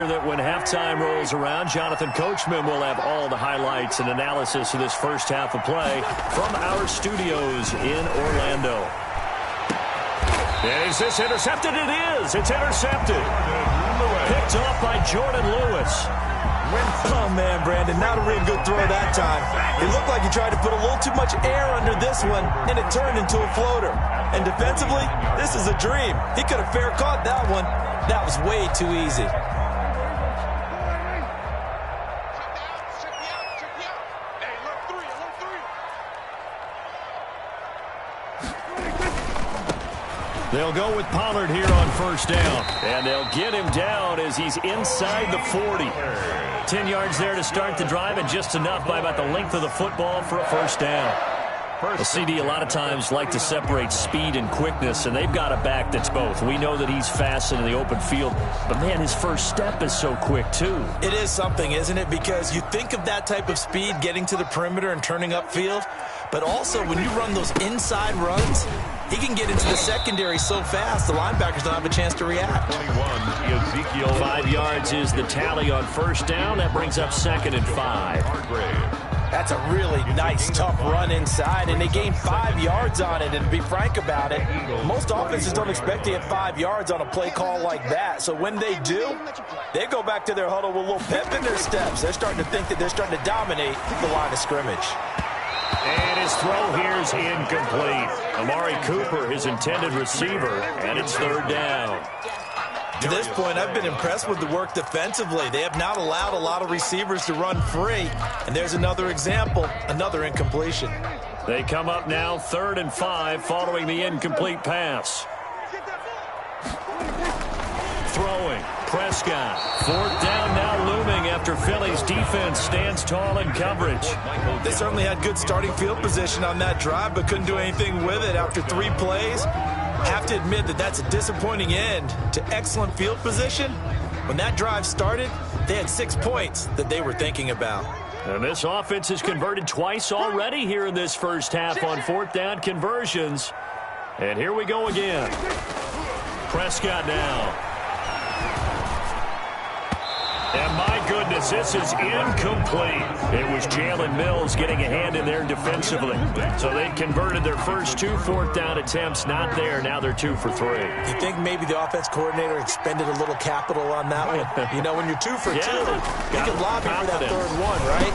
That when halftime rolls around, Jonathan Coachman will have all the highlights and analysis of this first half of play from our studios in Orlando. And is this intercepted? It is. It's intercepted. Picked off by Jordan Lewis. Oh, man, Brandon, not a real good throw that time. It looked like he tried to put a little too much air under this one, and it turned into a floater. And defensively, this is a dream. He could have fair caught that one. That was way too easy. They'll go with Pollard here on first down. And they'll get him down as he's inside the 40. 10 yards there to start the drive, and just enough by about the length of the football for a first down. The CD a lot of times like to separate speed and quickness, and they've got a back that's both. We know that he's fast in the open field, but, man, his first step is so quick, too. It is something, isn't it? Because you think of that type of speed getting to the perimeter and turning upfield, but also when you run those inside runs, he can get into the secondary so fast the linebackers don't have a chance to react. 21, Ezekiel. 5 yards is the tally on first down. That brings up 2nd and 5. That's a really nice, tough run inside, and they gained 5 yards on it. And to be frank about it, most offenses don't expect to get 5 yards on a play call like that. So when they do, they go back to their huddle with a little pep in their steps. They're starting to think that they're starting to dominate the line of scrimmage. And his throw here is incomplete. Amari Cooper, his intended receiver, and it's 3rd down. To this point, I've been impressed with the work defensively. They have not allowed a lot of receivers to run free. And there's another example, another incompletion. They come up now 3rd and 5 following the incomplete pass. Throwing, Prescott. 4th down now looming after Philly's defense stands tall in coverage. They certainly had good starting field position on that drive, but couldn't do anything with it after 3 plays. Have to admit that that's a disappointing end to excellent field position. When that drive started, they had 6 points that they were thinking about. And this offense has converted twice already here in this first half on 4th down conversions. And here we go again. Prescott now. And my goodness, this is incomplete. It was Jalen Mills getting a hand in there defensively. So they converted their first 2 4th down attempts. Not there. Now they're 2 for 3. You think maybe the offense coordinator expended a little capital on that one? You know, when you're 2 for 2, you can lobby for that 3rd one, right?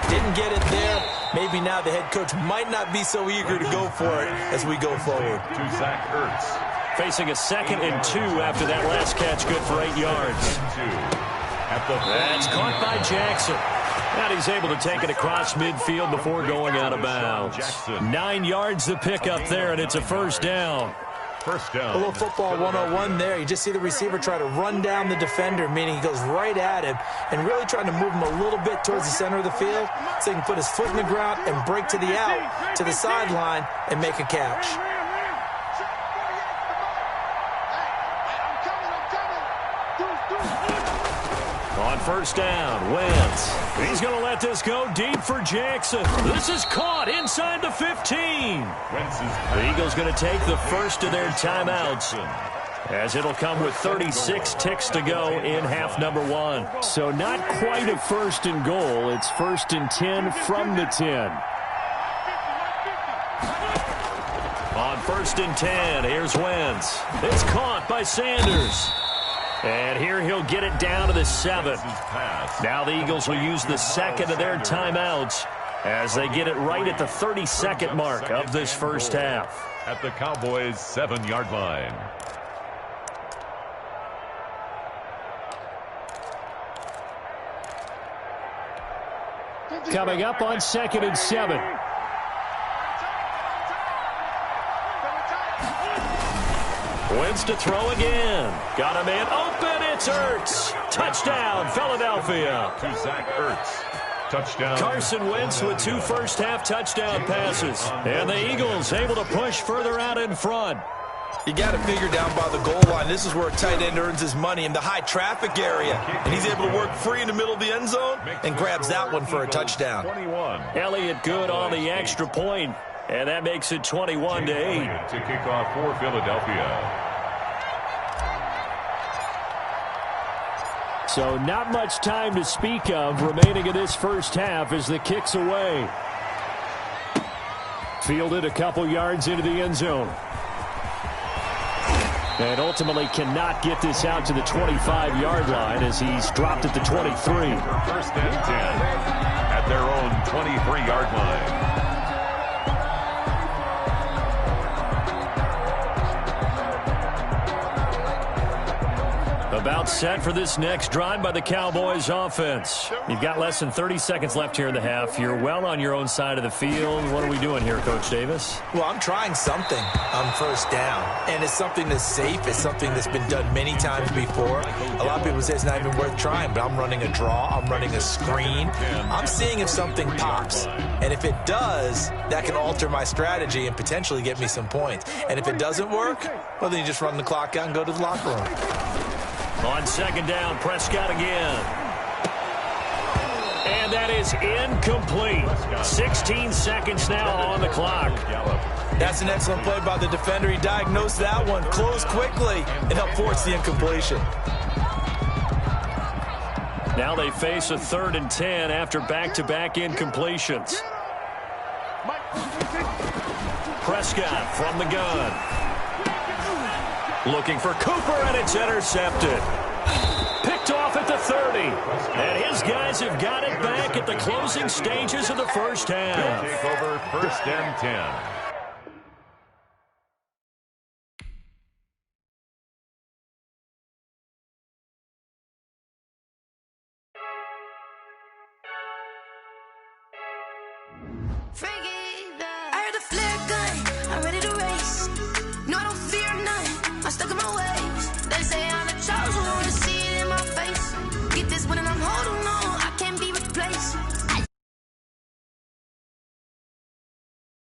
Didn't get it there. Maybe now the head coach might not be so eager to go for it as we go forward. To Zach Ertz. Facing a 2nd and 2 after that last catch, good for 8 yards. That's caught by Jackson. And he's able to take it across midfield before going out of bounds. 9 yards the pick up there, and it's a first down. First down. A little football 101 there. You just see the receiver try to run down the defender, meaning he goes right at him and really trying to move him a little bit towards the center of the field so he can put his foot in the ground and break to the out, to the sideline, and make a catch. On first down, Wentz. He's going to let this go deep for Jackson. This is caught inside the 15. The Eagles going to take the first of their timeouts, as it'll come with 36 ticks to go in half number 1. So not quite a 1st and goal. It's 1st and 10 from the 10. On 1st and 10, here's Wentz. It's caught by Sanders. And here he'll get it down to the 7. Now the Eagles will use the 2nd of their timeouts as they get it right at the 32nd mark of this first half. At the Cowboys' 7-yard line. Coming up on 2nd and 7. Wentz to throw again. Got a man open. It's Ertz. Touchdown, Philadelphia. To Zach Ertz. Touchdown. Carson Wentz with 2 first-half touchdown passes. And the Eagles able to push further out in front. You got to figure down by the goal line. This is where a tight end earns his money in the high traffic area. And he's able to work free in the middle of the end zone and grabs that one for a touchdown. 21. Elliott good on the extra point. And that makes it 21-8. To kick off for Philadelphia. So not much time to speak of remaining in this first half as the kick's away. Fielded a couple yards into the end zone. And ultimately cannot get this out to the 25-yard line as he's dropped at the 23. First and 10 at their own 23-yard line. About set for this next drive by the Cowboys offense. You've got less than 30 seconds left here in the half. You're well on your own side of the field. What are we doing here, Coach Davis? Well, I'm trying something on first down, and it's something that's safe. It's something that's been done many times before. A lot of people say it's not even worth trying, but I'm running a draw. I'm running a screen. I'm seeing if something pops, and if it does, that can alter my strategy and potentially get me some points. And if it doesn't work, well, then you just run the clock out and go to the locker room. On second down, Prescott again. And that is incomplete. 16 seconds now on the clock. That's an excellent play by the defender. He diagnosed that one, closed quickly, and helped force the incompletion. Now they face a 3rd and 10 after back-to-back incompletions. Prescott from the gun. Looking for Cooper, and it's intercepted. Picked off at the 30. And his guys have got it back at the closing stages of the first half. Take over first and 10. I heard a flare gun. I'm ready to race. No, I don't fear none. I'm stuck in my ways. They say I'm the chosen one to see it in my face. Get this one and I'm holding on. I can't be replaced.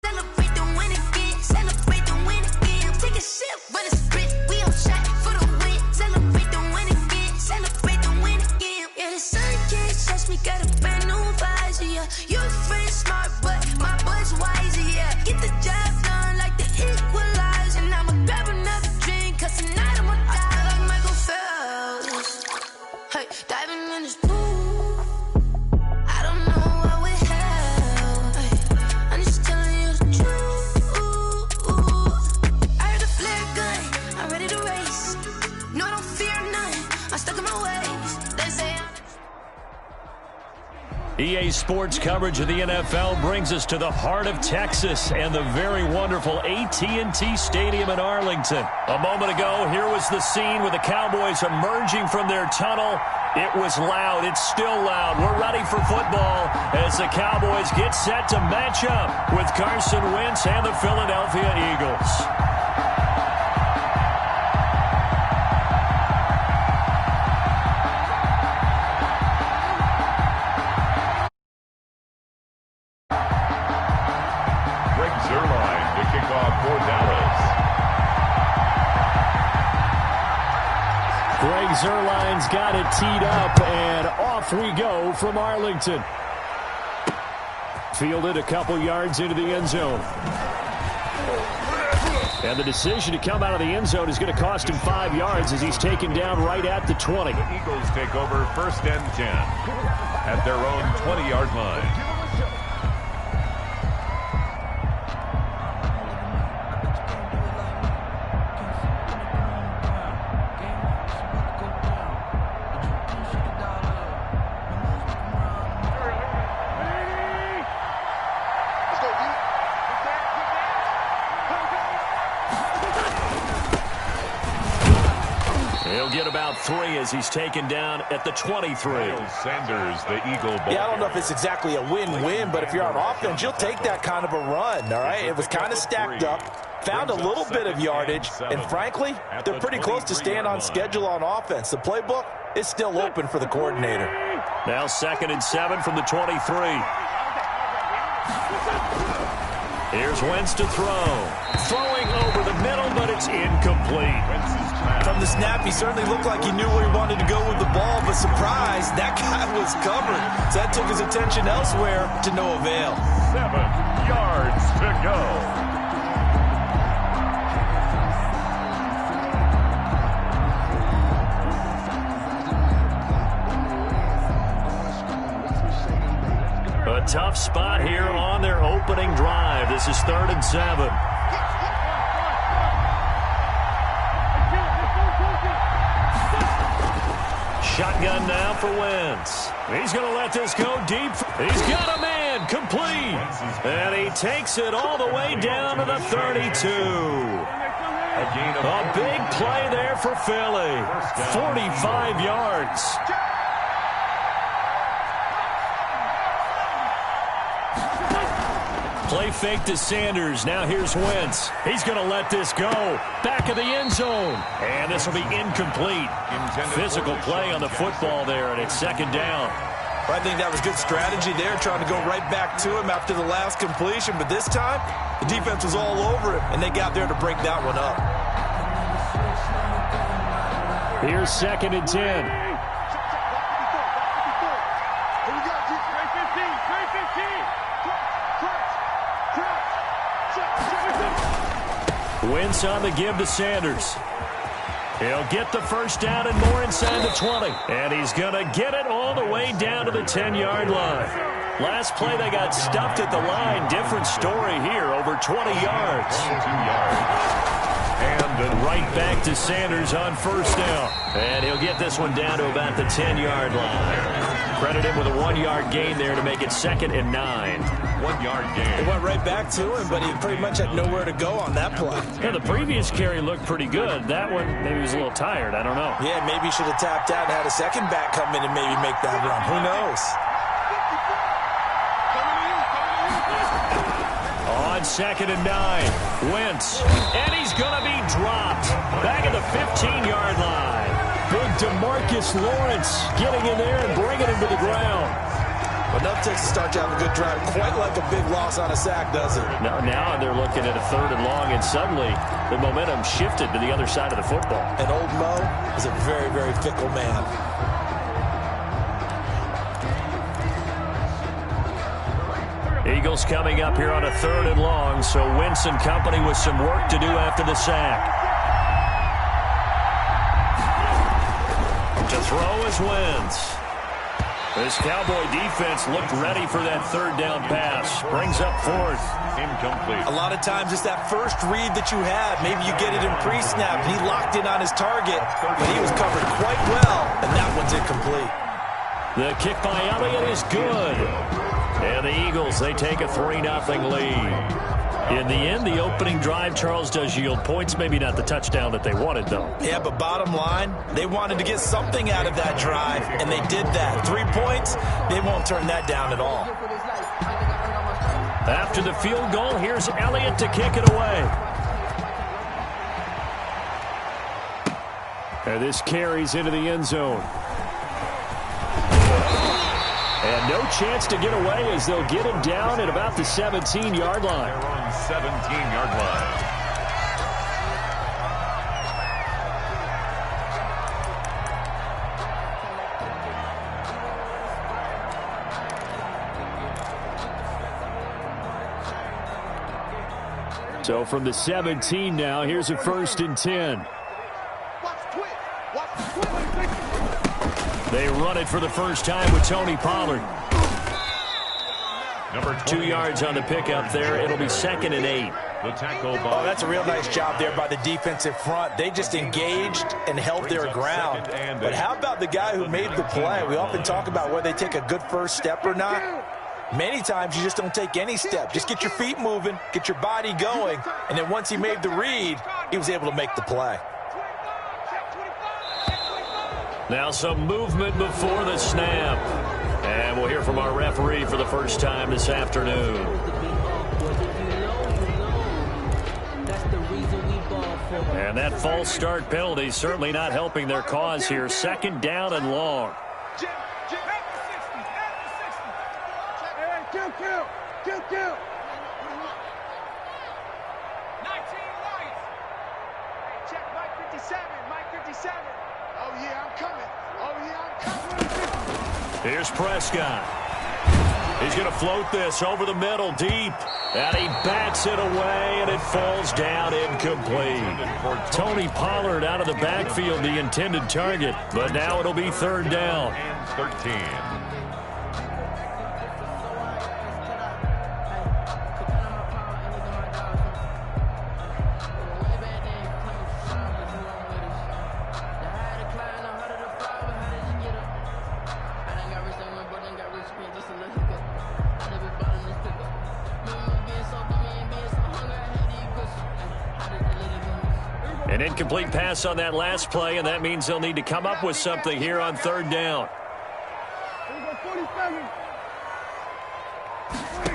Celebrate the win again. Celebrate the win again. Take a sip when it's split. We on shot for the win. Celebrate the win again. Celebrate the win again. Yeah, the sun can't touch me. Got a brand new visor. Yeah, you're a friend smart, but my boy's wiser. Yeah, get the job done like the equalizer. And I'ma grab another drink, cause tonight I'ma die like Michael Phelps. Hey, diving in this pool. I don't know what we have. Hey, I'm just telling you the truth. I heard a flare gun. I'm ready to race. No, I don't fear none. I'm stuck in my ways. They say I'm EA Sports coverage of the NFL brings us to the heart of Texas and the very wonderful AT&T Stadium in Arlington. A moment ago, here was the scene with the Cowboys emerging from their tunnel. It was loud. It's still loud. We're ready for football as the Cowboys get set to match up with Carson Wentz and the Philadelphia Eagles. Zerline's got it teed up, and off we go from Arlington. Fielded a couple yards into the end zone. And the decision to come out of the end zone is going to cost him 5 yards as he's taken down right at the 20. The Eagles take over first and 10 at their own 20-yard line. He'll get about 3 as he's taken down at the 23. Sanders, the Eagle. Yeah, I don't know if it's exactly a win-win, but if you're on offense, you'll take that kind of a run, all right? It was kind of stacked up, found a little bit of yardage, and frankly, they're pretty close to staying on schedule on offense. The playbook is still open for the coordinator. Now 2nd and 7 from the 23. Here's Wentz to throw. Throwing over the middle, but it's incomplete. From the snap, he certainly looked like he knew where he wanted to go with the ball, but surprise, that guy was covered. So that took his attention elsewhere to no avail. 7 yards to go. tough spot here on their opening drive. This is 3rd and 7. Shotgun now for Wentz. He's going to let this go deep. He's got a man complete. And he takes it all the way down to the 32. A big play there for Philly. 45 yards. Play fake to Sanders. Now here's Wentz. He's going to let this go. Back of the end zone. And this will be incomplete. Physical play on the football there, and it's 2nd down. I think that was good strategy there, trying to go right back to him after the last completion. But this time, the defense was all over him, and they got there to break that one up. Here's 2nd and 10. Wentz on the give to Sanders. He'll get the first down and more inside the 20. And he's going to get it all the way down to the 10-yard line. Last play, they got stuffed at the line. Different story here, over 20 yards. And right back to Sanders on 1st down. And he'll get this one down to about the 10-yard line. Credit him with a 1-yard gain there to make it 2nd and 9. 1-yard gain. It went right back to him, but he pretty much had nowhere to go on that play. Yeah, the previous carry looked pretty good. That one, maybe he was a little tired. I don't know. Yeah, maybe he should have tapped out and had a second back come in and maybe make that run. Who knows? On 2nd and 9, Wentz. And he's going to be dropped. Back at the 15-yard line. Big DeMarcus Lawrence getting in there and bringing him to the ground. But enough takes to start you out a good drive. Quite like a big loss on a sack, does it? Now they're looking at a 3rd and long, and suddenly the momentum shifted to the other side of the football. And old Mo is a very, very fickle man. Eagles coming up here on a 3rd and long, so Wentz and company with some work to do after the sack. To throw is Wentz. This Cowboy defense looked ready for that 3rd down pass. Brings up 4th. Incomplete. A lot of times it's that first read that you had. Maybe you get it in pre-snap. He locked in on his target, but he was covered quite well, and that one's incomplete. The kick by Elliott is good. And the Eagles, they take a 3-0 lead. In the end, the opening drive, Charles, does yield points. Maybe not the touchdown that they wanted, though. Yeah, but bottom line, they wanted to get something out of that drive, and they did that. 3 points, they won't turn that down at all. After the field goal, here's Elliott to kick it away. And this carries into the end zone. And no chance to get away as they'll get him down at about the 17-yard line. They're on 17-yard line. So from the 17 now, here's a 1st and 10. They run it for the first time with Tony Pollard. Number 2 yards on the pickup there. It'll be 2nd and 8. The tackle by. Oh, that's a real nice job there by the defensive front. They just engaged and held their ground. But how about the guy who made the play? We often talk about whether they take a good first step or not. Many times you just don't take any step. Just get your feet moving, get your body going, and then once he made the read, he was able to make the play. Now some movement before the snap. And we'll hear from our referee for the first time this afternoon. And that false start penalty certainly not helping their cause here. 2nd down and long. Here's Prescott. He's going to float this over the middle deep. And he bats it away, and it falls down incomplete. Tony Pollard out of the backfield, the intended target. But now it'll be 3rd down. 13. An incomplete pass on that last play, and that means they'll need to come up with something here on third down.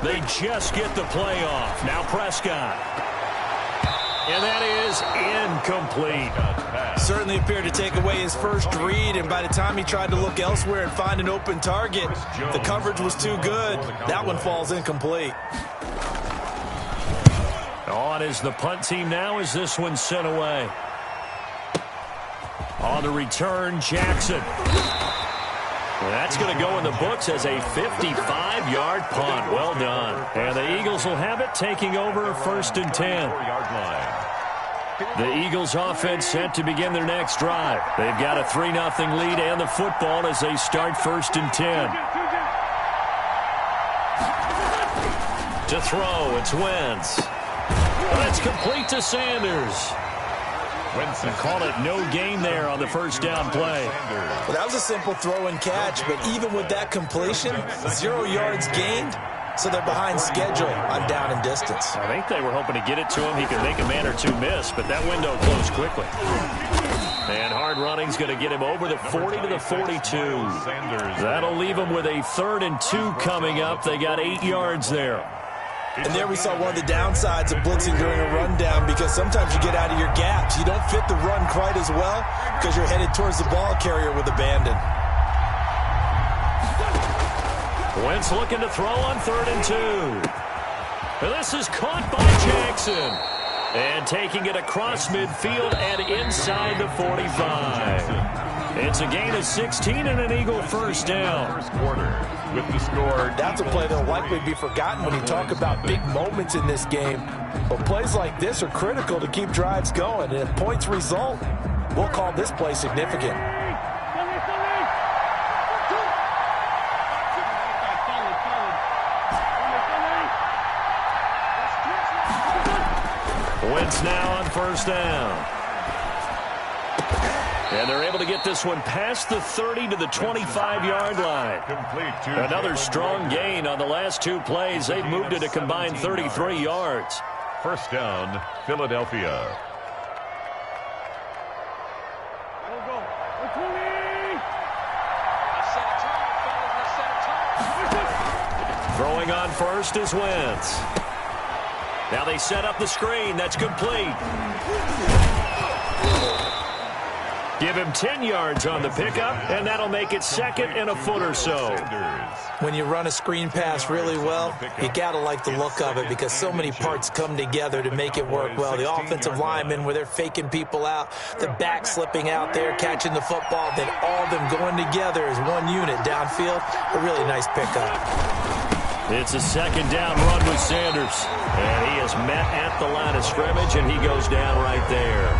They just get the play off. Now Prescott. And that is incomplete. Certainly appeared to take away his first read, and by the time he tried to look elsewhere and find an open target, the coverage was too good. That one falls incomplete. On is the punt team now as this one's sent away. On the return, Jackson. That's going to go in the books as a 55-yard punt. Well done. And the Eagles will have it, taking over first and 10. The Eagles offense set to begin their next drive. They've got a 3-0 lead and the football as they start first and 10. To throw, it's Wentz. That's complete to Sanders. They call it no gain there on the first down play. Well, that was a simple throw and catch, but even with that completion, 0 yards gained, so they're behind schedule on down and distance. I think they were hoping to get it to him. He could make a man or two miss, but that window closed quickly. And hard running's going to get him over the 40 to the 42. That'll leave him with a 3rd and 2 coming up. They got 8 yards there. And there we saw one of the downsides of blitzing during a rundown, because sometimes you get out of your gaps. You don't fit the run quite as well because you're headed towards the ball carrier with abandon. Wentz looking to throw on 3rd and 2. And this is caught by Jackson. And taking it across midfield and inside the 45. It's a gain of 16 and an Eagle first down. First quarter with the score. That's a play that'll likely be forgotten when you talk about big moments in this game. But plays like this are critical to keep drives going. And if points result, we'll call this play significant. Wentz now on first down. And they're able to get this one past the 30 to the 25-yard line. Another strong gain on the last 2 plays. They've moved it a combined 33 yards. First down, Philadelphia. Throwing on first is Wentz. Now they set up the screen. That's complete. Give him 10 yards on the pickup, and that'll make it 2nd and a foot or so. When you run a screen pass really well, you got to like the look of it because so many parts come together to make it work well. The offensive linemen, where they're faking people out, the back slipping out there, catching the football, then all of them going together as one unit downfield. A really nice pickup. It's a 2nd down run with Sanders. And he is met at the line of scrimmage, and he goes down right there.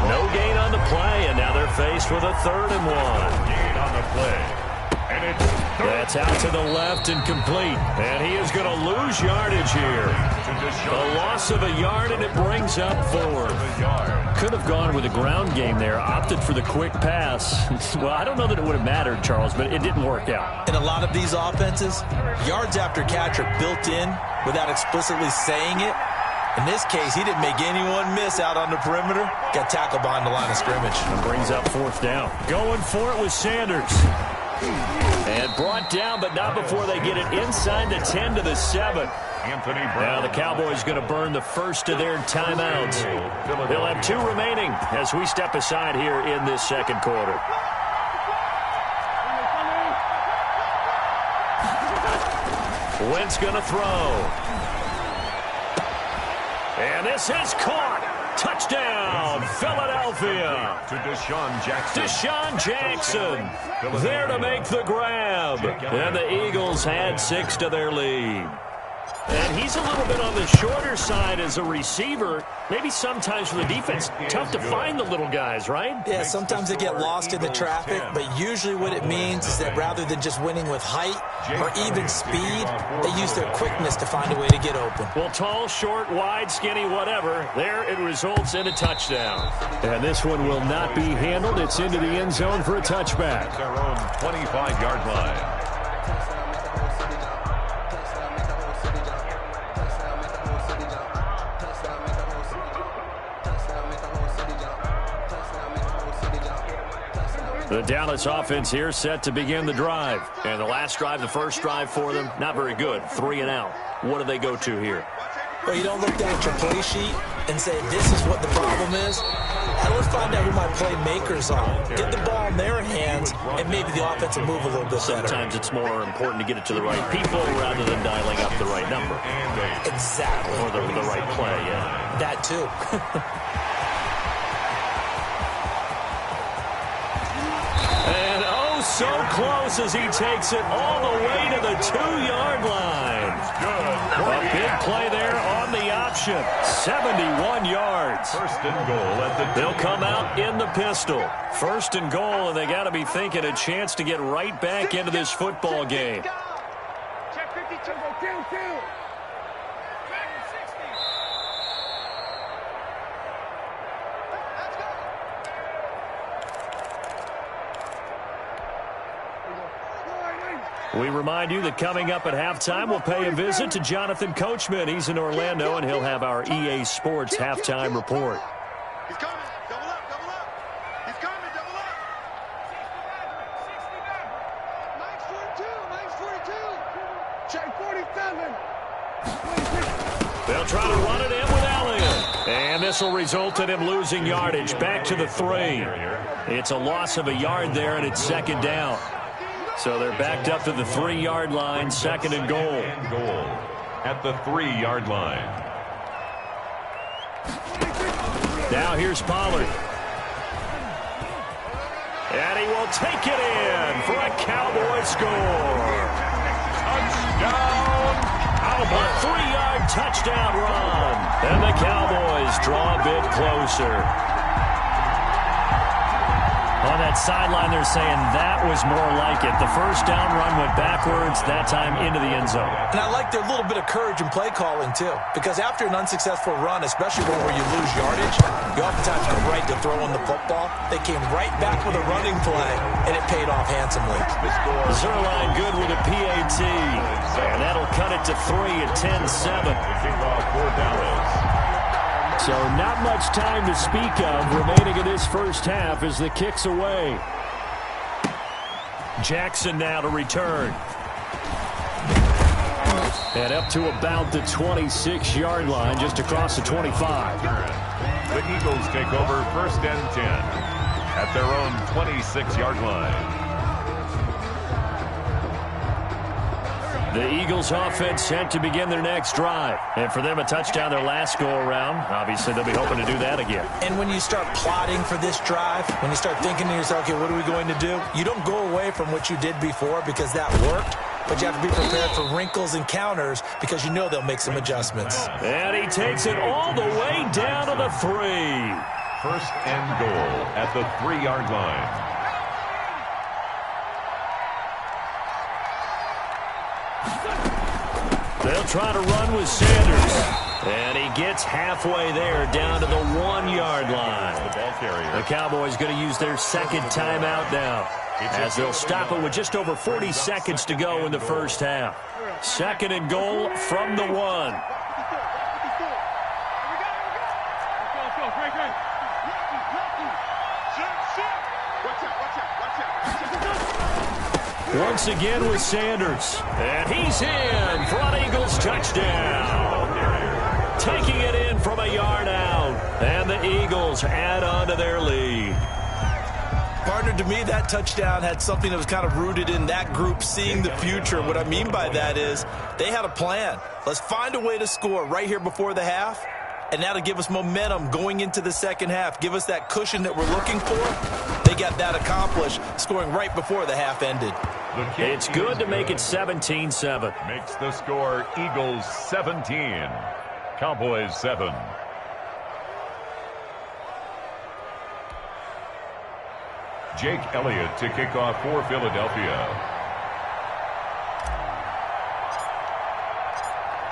No gain on the play, and now they're faced with a 3rd and 1. Gain on the play. And it's that's out to the left and complete. And he is going to lose yardage here. A loss of a yard, and it brings up 4th. Could have gone with a ground game there. Opted for the quick pass. Well, I don't know that it would have mattered, Charles, but it didn't work out. In a lot of these offenses, yards after catch are built in without explicitly saying it. In this case, he didn't make anyone miss out on the perimeter. Got tackled behind the line of scrimmage. And brings up 4th down. Going for it with Sanders. And brought down, but not before they get it inside the 10 to the 7. Anthony Brown. Now the Cowboys going to burn the first of their timeouts. They'll have 2 remaining as we step aside here in this 2nd quarter. Wentz going to throw. And this is caught. Touchdown, Philadelphia. To Deshaun Jackson. Deshaun Jackson there to make the grab. And the Eagles add 6 to their lead. And he's a little bit on the shorter side as a receiver. Maybe sometimes for the defense, tough to find the little guys, right? Yeah, sometimes they get lost in the traffic, but usually what it means is that rather than just winning with height or even speed, they use their quickness to find a way to get open. Well, tall, short, wide, skinny, whatever, there it results in a touchdown. And this one will not be handled. It's into the end zone for a touchback. Their own 25-yard line. The Dallas offense here set to begin the drive. And the last drive, the first drive for them, not very good. 3 and out. What do they go to here? Well, you don't look down at your play sheet and say, this is what the problem is. And let's find out who my playmakers are. Get the ball in their hands, and maybe the offense will move a little bit better. Sometimes it's more important to get it to the right people rather than dialing up the right number. Exactly. Or the right play, yeah. That too. And oh, so close as he takes it all the way to the 2-yard line. A big play there on the option. 71 yards. First and goal at the They'll come out in the pistol. First and goal, and they got to be thinking a chance to get right back into this football game. Check 52, go 2. We remind you that coming up at halftime, we'll pay a visit to Jonathan Coachman. He's in Orlando, and he'll have our EA Sports halftime report. He's coming. Double up. He's coming. Double up. 69. Mike's 42. Check 47. They'll try to run it in with Elliott. And this will result in him losing yardage. Back to the 3. It's a loss of a yard there, and it's second down. So they're backed up to the 3-yard line, second and goal. At the 3-yard line. Now here's Pollard. And he will take it in for a Cowboy score. Touchdown! A 3-yard touchdown run. And the Cowboys draw a bit closer. On that sideline, they're saying that was more like it. The first down run went backwards, that time into the end zone. And I like their little bit of courage in play calling, too. Because after an unsuccessful run, especially one where you lose yardage, you oftentimes go right to throwing the football. They came right back with a running play, and it paid off handsomely. Zerline good with a PAT. And that'll cut it to 3 at 10-7. Kickoff for Dallas. So not much time to speak of remaining in this first half as the kick's away. Jackson now to return. And up to about the 26-yard line, just across the 25. The Eagles take over first and 10 at their own 26-yard line. The Eagles offense set to begin their next drive. And for them, a touchdown their last go-around. Obviously, they'll be hoping to do that again. And when you start plotting for this drive, when you start thinking to yourself, okay, what are we going to do? You don't go away from what you did before because that worked. But you have to be prepared for wrinkles and counters because you know they'll make some adjustments. And he takes it all the way down to the 3. First and goal at the 3-yard line. They'll try to run with Sanders. And he gets halfway there down to the 1-yard line. The Cowboys going to use their second timeout now, as they'll stop it with just over 40 seconds to go in the first half. Second and goal from the 1. Once again with Sanders. And he's in for an Eagles touchdown. Taking it in from a yard out. And the Eagles add on to their lead. Partner, to me, that touchdown had something that was kind of rooted in that group seeing the future. What I mean by that is they had a plan. Let's find a way to score right here before the half. And that'll give us momentum going into the second half. Give us that cushion that we're looking for. They got that accomplished, scoring right before the half ended. It's good to make it 17-7. Makes the score Eagles 17, Cowboys 7. Jake Elliott to kick off for Philadelphia.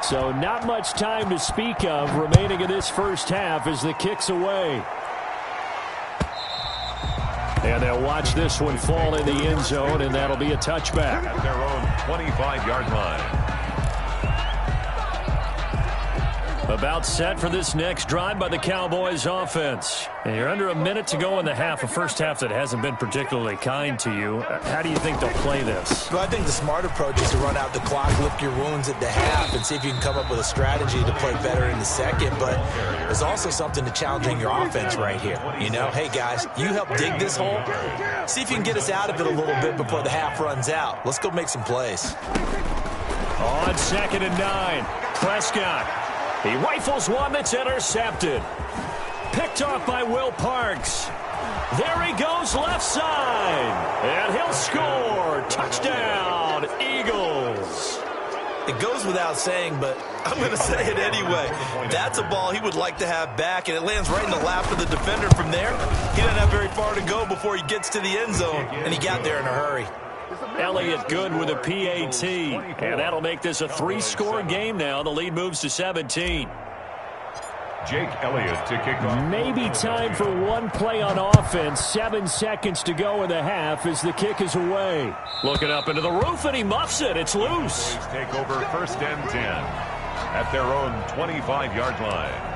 So not much time to speak of remaining in this first half as the kick's away. And they'll watch this one fall in the end zone, and that'll be a touchback. At their own 25-yard line. About set for this next drive by the Cowboys offense. And you're under a minute to go in the half, a first half that hasn't been particularly kind to you. How do you think they'll play this? Well, I think the smart approach is to run out the clock, lick your wounds at the half, and see if you can come up with a strategy to play better in the second. But there's also something to challenging your offense right here. You know, hey, guys, you help dig this hole. See if you can get us out of it a little bit before the half runs out. Let's go make some plays. On 2nd and 9, Prescott. He rifles one that's intercepted. Picked off by Will Parks. There he goes left side. And he'll score. Touchdown, Eagles. It goes without saying, but I'm going to say it anyway. That's a ball he would like to have back, and it lands right in the lap of the defender from there. He doesn't have very far to go before he gets to the end zone, and he got there in a hurry. Elliott good with a PAT, and that'll make this a 3-score game now. The lead moves to 17. Jake Elliott to kick off. Maybe time for one play on offense. 7 seconds to go in the half as the kick is away. Looking up into the roof, and he muffs it. It's loose. Take over 1st and 10 at their own 25-yard line.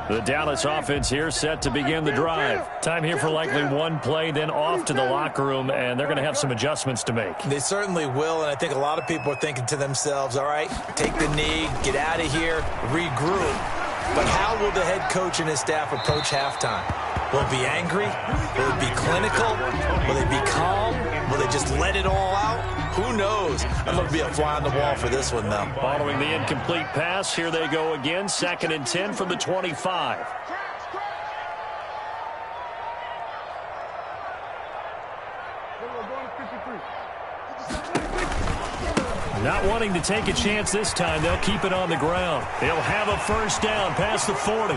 The Dallas offense here set to begin the drive. Time here for likely one play, then off to the locker room, and they're going to have some adjustments to make. They certainly will, and I think a lot of people are thinking to themselves, all right, take the knee, get out of here, regroup. But how will the head coach and his staff approach halftime? Will it be angry? Will it be clinical? Will they be calm? Will they just let it all out? Who knows? I'm going to be a fly on the wall for this one, though. Following the incomplete pass, here they go again. 2nd and 10 from the 25. Not wanting to take a chance this time, they'll keep it on the ground. They'll have a first down past the 40.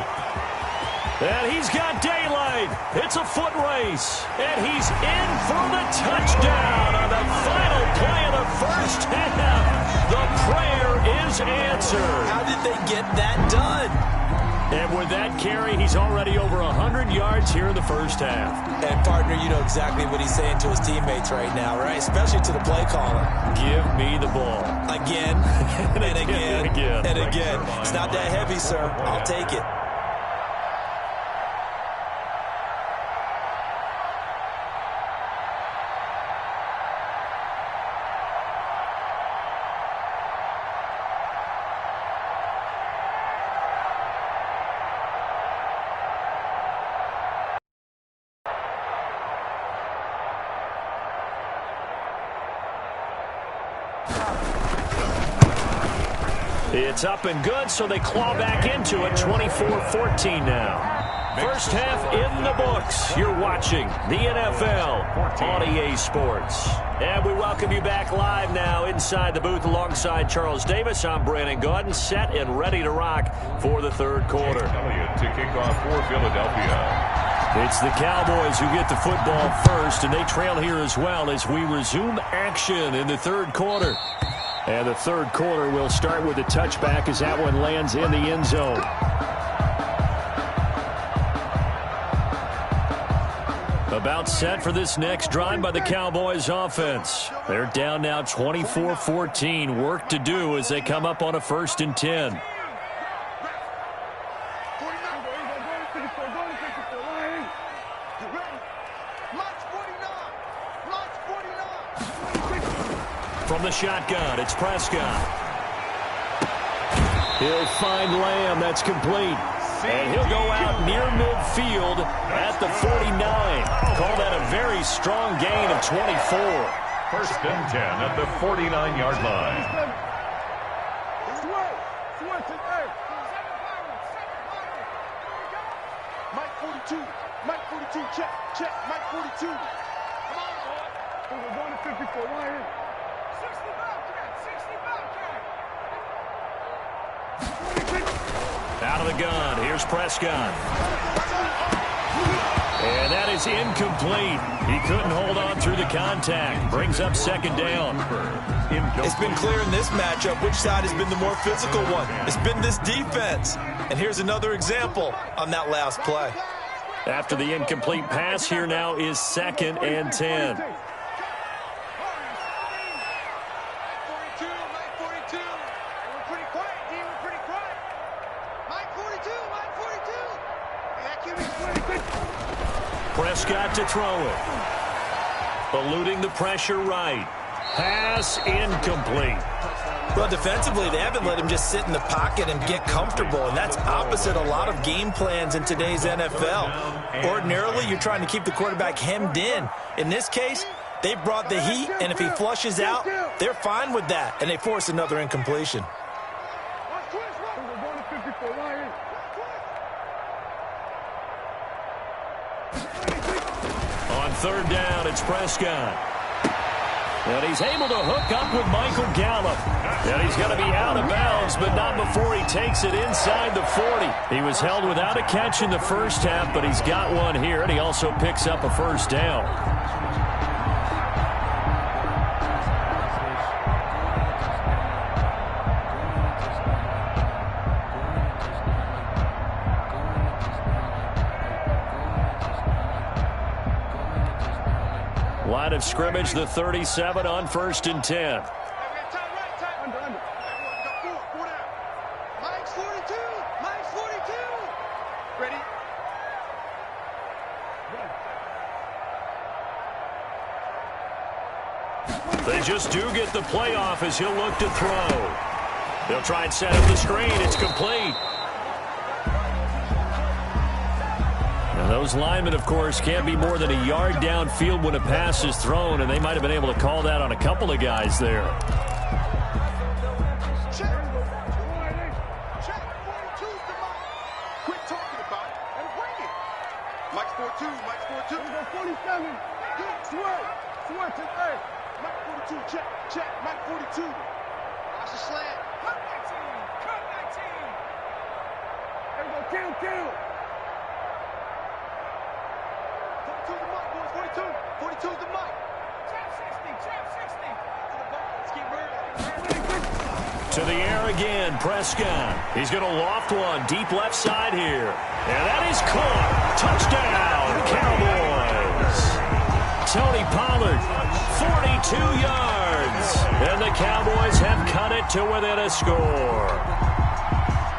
And he's got daylight. It's a foot race. And he's in for the touchdown on the final play of the first half. The prayer is answered. How did they get that done? And with that carry, he's already over 100 yards here in the first half. And, partner, you know exactly what he's saying to his teammates right now, right? Especially to the play caller. Give me the ball. Again, and again, and again. It's not that heavy, sir. I'll take it. It's up and good, so they claw back into it. 24-14 now. First half in the books. You're watching the NFL on EA Sports. And we welcome you back live now inside the booth alongside Charles Davis. I'm Brandon Gaudin, set and ready to rock for the third quarter. Elliott to kick off for Philadelphia. It's the Cowboys who get the football first, and they trail here as well as we resume action in the third quarter. And the third quarter will start with a touchback as that one lands in the end zone. About set for this next drive by the Cowboys offense. They're down now 24-14. Work to do as they come up on a 1st and 10. From the shotgun, it's Prescott. He'll find Lamb. That's complete. And he'll go out near midfield at the 49. Call that a very strong gain of 24. 1st and 10 at the 49-yard line. Mike 42. Mike 42. Check. Mike 42. Come on, boy. We're going to 54. Right here. 60 Out of the gun. Here's Prescott. And that is incomplete. He couldn't hold on through the contact. Brings up 2nd down. It's been clear in this matchup which side has been the more physical one. It's been this defense. And here's another example on that last play. After the incomplete pass, here now is 2nd and 10. Prescott to throw it. Eluding the pressure right. Pass incomplete. Well, defensively, they haven't let him just sit in the pocket and get comfortable, and that's opposite a lot of game plans in today's NFL. Ordinarily, you're trying to keep the quarterback hemmed in. In this case, they brought the heat, and if he flushes out, they're fine with that, and they force another incompletion. On third down, it's Prescott. And he's able to hook up with Michael Gallup. And he's going to be out of bounds, but not before he takes it inside the 40. He was held without a catch in the first half, but he's got one here, and he also picks up a first down. Line of scrimmage, the 37 on 1st and 10. Mike's 42. Mike's 42. Ready? They just do get the playoff as he'll look to throw. They'll try and set up the screen. It's complete. And those linemen, of course, can't be more than a yard downfield when a pass is thrown, and they might have been able to call that on a couple of guys there. Check. 42's the Mike. Quit talking about it and bring it. Mike's 42. Mike's 42. 47. Good. Sweat to hey. Mike 42. Check. Mike 42. Watch the slant. Cut that team. There we go. Kill. 42's the Mike, boys. 42. 42's the Mike. Trap 60. Let's keep moving. To the air again, Prescott. He's going to loft one deep left side here. And that is caught. Touchdown, Cowboys. Tony Pollard, 42 yards. And the Cowboys have cut it to within a score.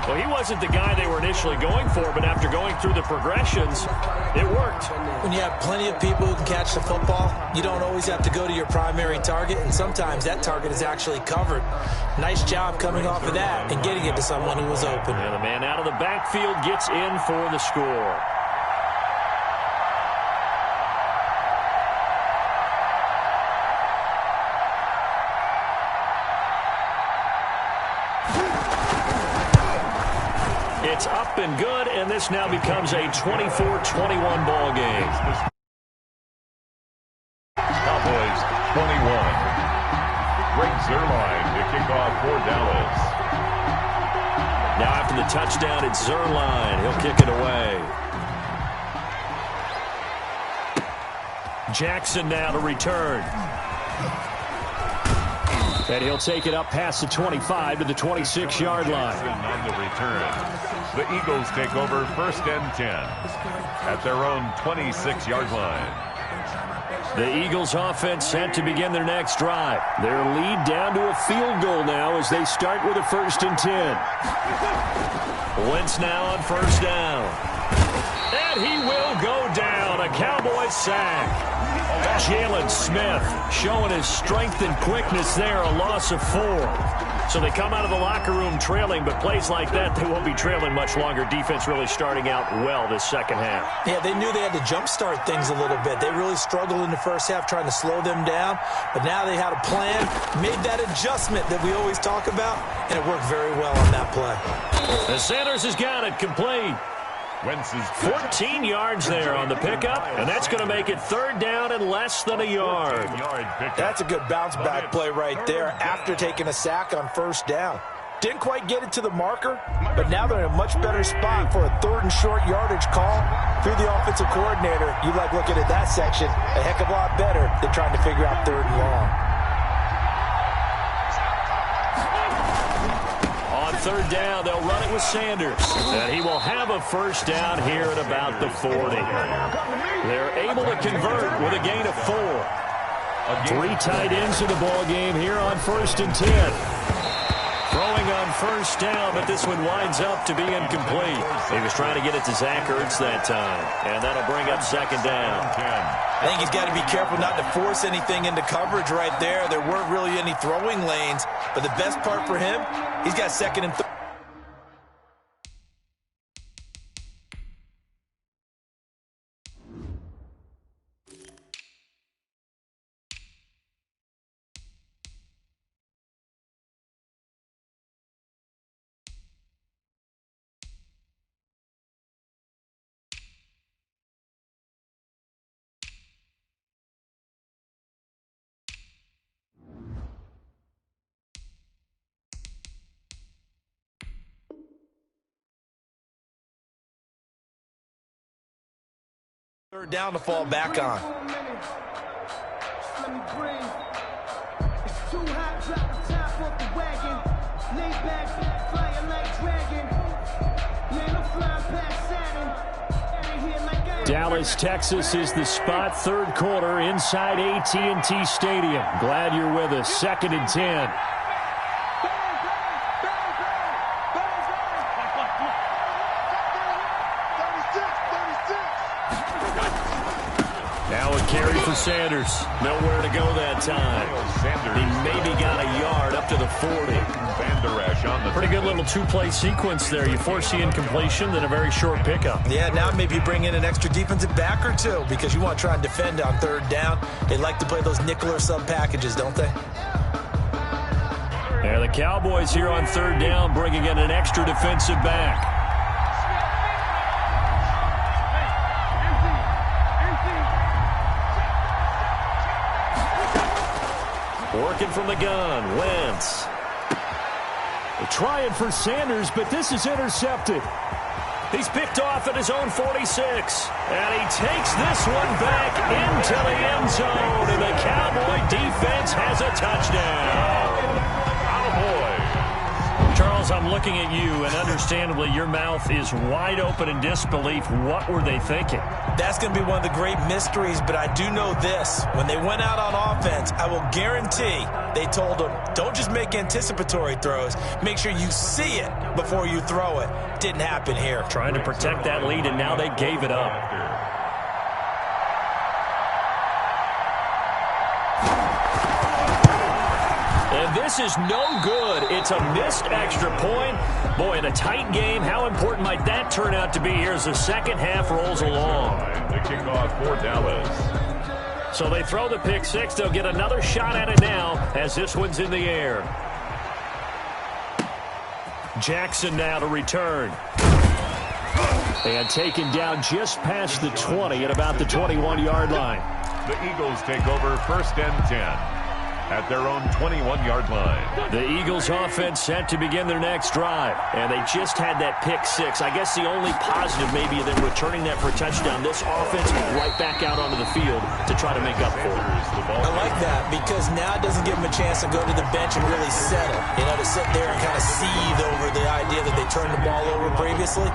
Well, he wasn't the guy they were initially going for, but after going through the progressions, it worked. When you have plenty of people who can catch the football, you don't always have to go to your primary target, and sometimes that target is actually covered. Nice job coming off of that and getting it to someone who was open. And the man out of the backfield gets in for the score. It's up and good, and this now becomes a 24-21 ball game. Cowboys 21. Greg Zuerlein to kick off for Dallas. Now after the touchdown, it's Zuerlein. He'll kick it away. Jackson now to return. And he'll take it up past the 25 to the 26-yard line. On the return, the Eagles take over 1st and 10 at their own 26-yard line. The Eagles offense set to begin their next drive. Their lead down to a field goal now as they start with a 1st and 10. Wentz now on 1st down. And he will go down. A Cowboys sack. Jalen Smith showing his strength and quickness there, a loss of 4. So they come out of the locker room trailing, but plays like that, they won't be trailing much longer. Defense really starting out well this second half. Yeah, they knew they had to jumpstart things a little bit. They really struggled in the first half trying to slow them down, but now they had a plan, made that adjustment that we always talk about, and it worked very well on that play. The Sanders has got it complete. Wentz is 14 yards there on the pickup, and that's going to make it 3rd down and less than a yard. That's a good bounce-back play right there after taking a sack on 1st down. Didn't quite get it to the marker, but now they're in a much better spot for a 3rd and short yardage call through the offensive coordinator. You like looking at that section a heck of a lot better than trying to figure out 3rd and long. On 3rd down, they'll run it with Sanders. And he will have a 1st down here at about the 40. They're able to convert with a gain of 4. 3 tight ends in the ball game here on 1st and 10. Throwing on on first down, but this one winds up to be incomplete. He was trying to get it to Zach Ertz that time, and that'll bring up second down. I think he's got to be careful not to force anything into coverage right there. There weren't really any throwing lanes, but the best part for him, he's got second and third. Third down to fall back on. Dallas, Texas is the spot. Third quarter inside AT&T Stadium. Glad you're with us. 2nd and 10. Now a carry for Sanders. Nowhere to go that time. He maybe got a yard up to the 40. Pretty good little two-play sequence there. You force the incompletion, then a very short pickup. Yeah, now maybe bring in an extra defensive back or two because you want to try and defend on third down. They like to play those nickel or sub packages, don't they? Yeah, the Cowboys here on third down bringing in an extra defensive back. Working from the gun, Wentz. They're trying for Sanders, but this is intercepted. He's picked off at his own 46. And he takes this one back into the end zone. And the Cowboy defense has a touchdown. Cowboys. Charles, I'm looking at you, and understandably, your mouth is wide open in disbelief. What were they thinking? That's going to be one of the great mysteries, but I do know this. When they went out on offense, I will guarantee they told them, don't just make anticipatory throws. Make sure you see it before you throw it. Didn't happen here. Trying to protect that lead, and now they gave it up. And this is no good. It's a missed extra point. Boy, in a tight game, how important might that turn out to be here as the second half rolls along? The kickoff for Dallas. So they throw the pick six. They'll get another shot at it now as this one's in the air. Jackson now to return. And taken down just past the 20 at about the 21-yard line. The Eagles take over 1st and 10. At their own 21-yard line. The Eagles offense set to begin their next drive. And they just had that pick six. I guess the only positive maybe of them returning that for a touchdown. This offense right back out onto the field to try to make up for it. I like that because now it doesn't give them a chance to go to the bench and really settle. You know, to sit there and kind of seethe over the idea that they turned the ball over previously.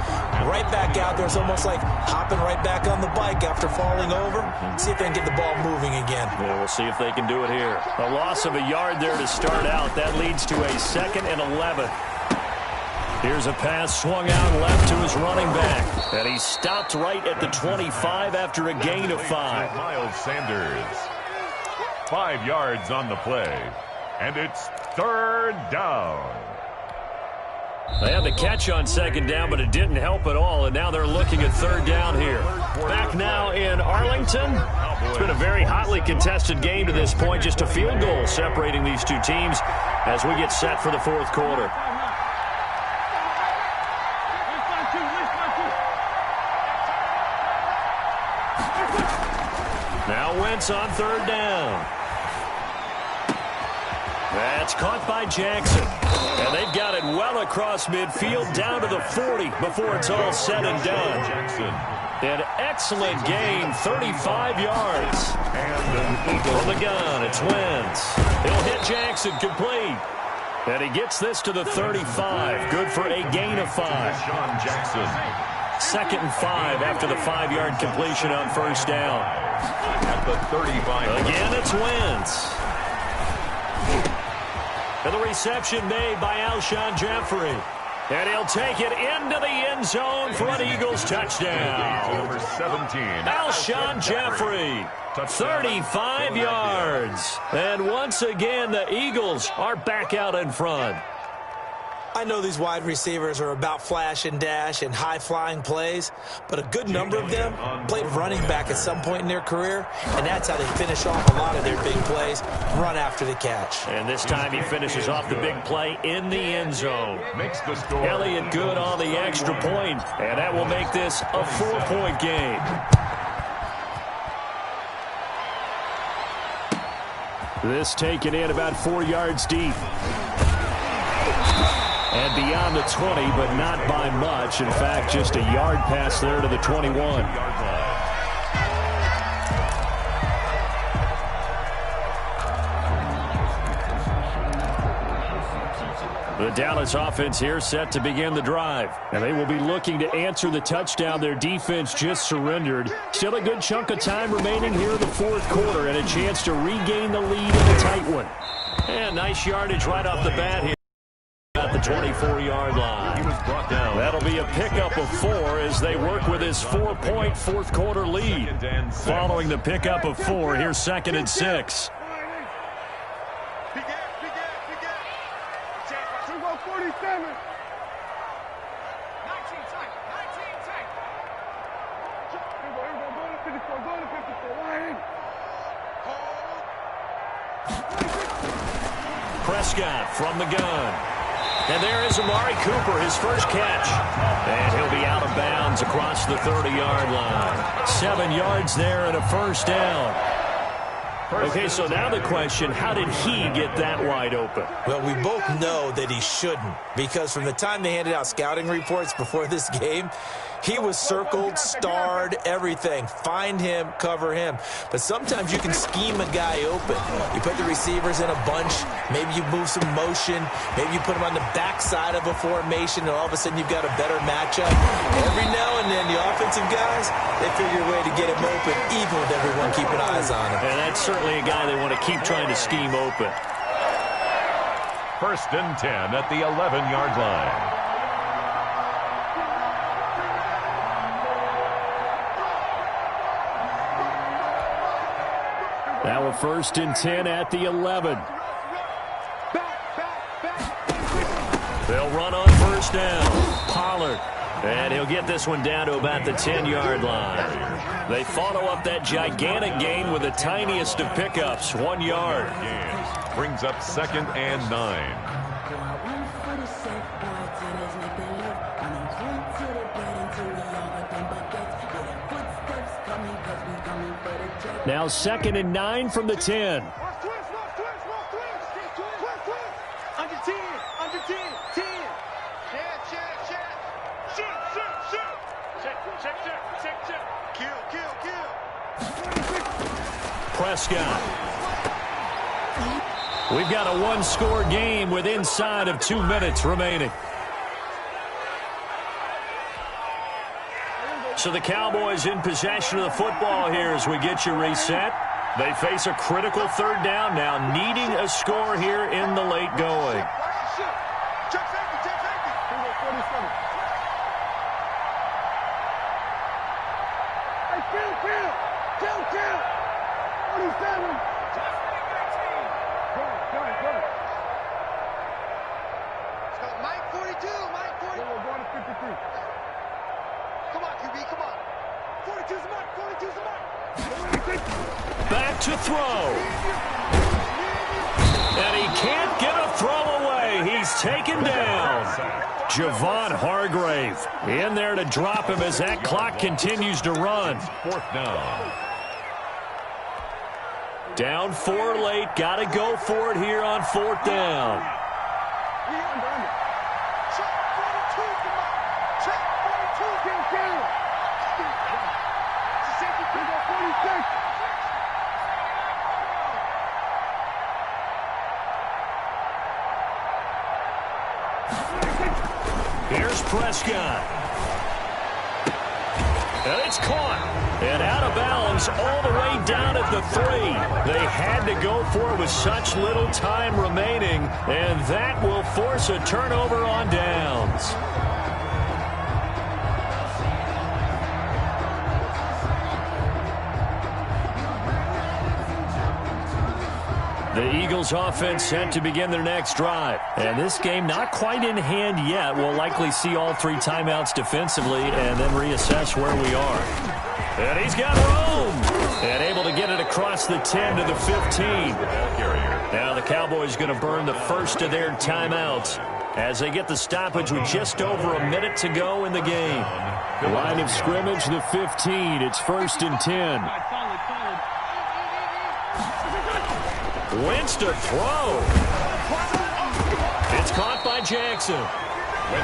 Right back out there. It's almost like hopping right back on the bike after falling over. See if they can get the ball moving again. Yeah, we'll see if they can do it here. A loss of a yard there to start out. That leads to a 2nd and 11. Here's a pass swung out left to his running back. And he stopped right at the 25 after a gain of 5. Miles Sanders. 5 yards on the play. And it's 3rd down. They had the catch on 2nd down, but it didn't help at all, and now they're looking at 3rd down here. Back now in Arlington. It's been a very hotly contested game to this point. Just a field goal separating these two teams as we get set for the 4th quarter. Now Wentz on 3rd down. That's caught by Jackson. And they've got it well across midfield down to the 40 before it's all said and done. An excellent gain, 35 yards. From the gun, it's Wentz. He'll hit Jackson complete. And he gets this to the 35. Good for a gain of 5. 2nd and 5 after the 5-yard completion on 1st down. At the 35. Again, it's Wentz. And the reception made by Alshon Jeffrey. And he'll take it into the end zone for an Eagles touchdown. Number 17. Alshon Jeffrey, 35 yards. And once again, the Eagles are back out in front. I know these wide receivers are about flash and dash and high-flying plays, but a good number of them played running back at some point in their career, and that's how they finish off a lot of their big plays, run after the catch. And this time he finishes off the big play in the end zone. Makes the score. Elliott good on the extra point, and that will make this a 4-point game. This taken in about 4 yards deep. And beyond the 20, but not by much. In fact, just a yard pass there to the 21. The Dallas offense here set to begin the drive. And they will be looking to answer the touchdown their defense just surrendered. Still a good chunk of time remaining here in the fourth quarter and a chance to regain the lead in a tight one. And nice yardage right off the bat here. At the 24-yard line. He was brought down. That'll be a pickup of 4 as they work with his 4-point fourth quarter lead. Following the pickup of 4, here's 2nd and 6. Big ass, big ass, big ass. Check, 247. 19 tight, 19 tight. Here we go, go to 54, go to 54. Line. Hold. Prescott from the gun. And there is Amari Cooper, his first catch. And he'll be out of bounds across the 30-yard line. 7 yards there and a first down. Okay, so now the question, how did he get that wide open? Well, we both know that he shouldn't, because from the time they handed out scouting reports before this game, he was circled, starred, everything. Find him, cover him. But sometimes you can scheme a guy open. You put the receivers in a bunch. Maybe you move some motion. Maybe you put them on the backside of a formation, and all of a sudden you've got a better matchup. Every now and then, the offensive guys, they figure a way to get him open, even with everyone keeping eyes on him. And that's certainly a guy they want to keep trying to scheme open. 1st and 10 at the 11-yard line. Now a 1st and 10 at the 11. They'll run on first down. Pollard. And he'll get this one down to about the 10-yard line. They follow up that gigantic gain with the tiniest of pickups, 1 yard. Brings up 2nd and 9. Now 2nd and 9 from the 10. Under 10, under 10, 10. Check. Kill. Prescott. We've got a one-score game with inside of 2 minutes remaining. So the Cowboys in possession of the football here as we get you reset. They face a critical 3rd down now, needing a score here in the late going. Check safety. 47. Hey, kill. 47. Go. Let's go. Mike 42. We're going to 53. Come on, QB, come on. 42's the mark. Back to throw. And he can't get a throw away. He's taken down. Javon Hargrave in there to drop him as that clock continues to run. 4th down. Down 4 late. Got to go for it here on 4th down. Here's Prescott. And it's caught. And out of bounds. belongs all the way down at the 3. They had to go for it with such little time remaining, and that will force a turnover on downs. The Eagles offense set to begin their next drive. And this game not quite in hand yet. We'll likely see all 3 timeouts defensively and then reassess where we are. And he's got room. And able to get it across the 10 to the 15. Now the Cowboys going to burn the first of their timeouts as they get the stoppage with just over a minute to go in the game. The line of scrimmage, the 15. It's 1st and 10. Wentz to throw. It's caught by Jackson.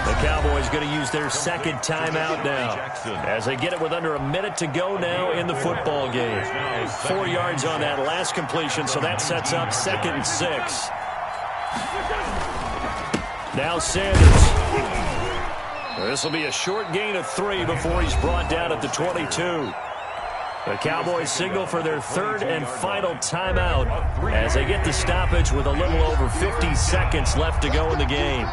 The Cowboys going to use their second timeout now as they get it with under a minute to go now in the football game. 4 yards on that last completion, so that sets up 2nd and 6. Now Sanders. This will be a short gain of 3 before he's brought down at the 22. The Cowboys signal for their 3rd and final timeout as they get the stoppage with a little over 50 seconds left to go in the game.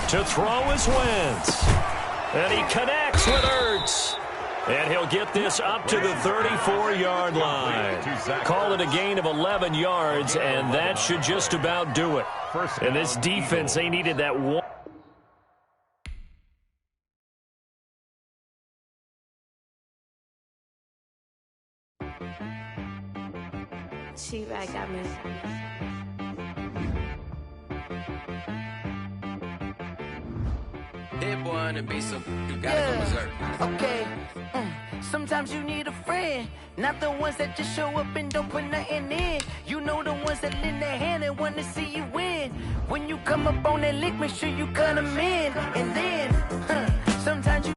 To throw is Wentz. And he connects with Ertz. And he'll get this up to the 34-yard line. Call it a gain of 11 yards, and that should just about do it. And this defense, they needed that one. She-Rag got me. Hit boy on the beat, so you gotta go berserk. Okay. Sometimes you need a friend, not the ones that just show up and don't put nothing in. You know the ones that lend their hand and want to see you win. When you come up on that lick, make sure you cut them in. And then, sometimes you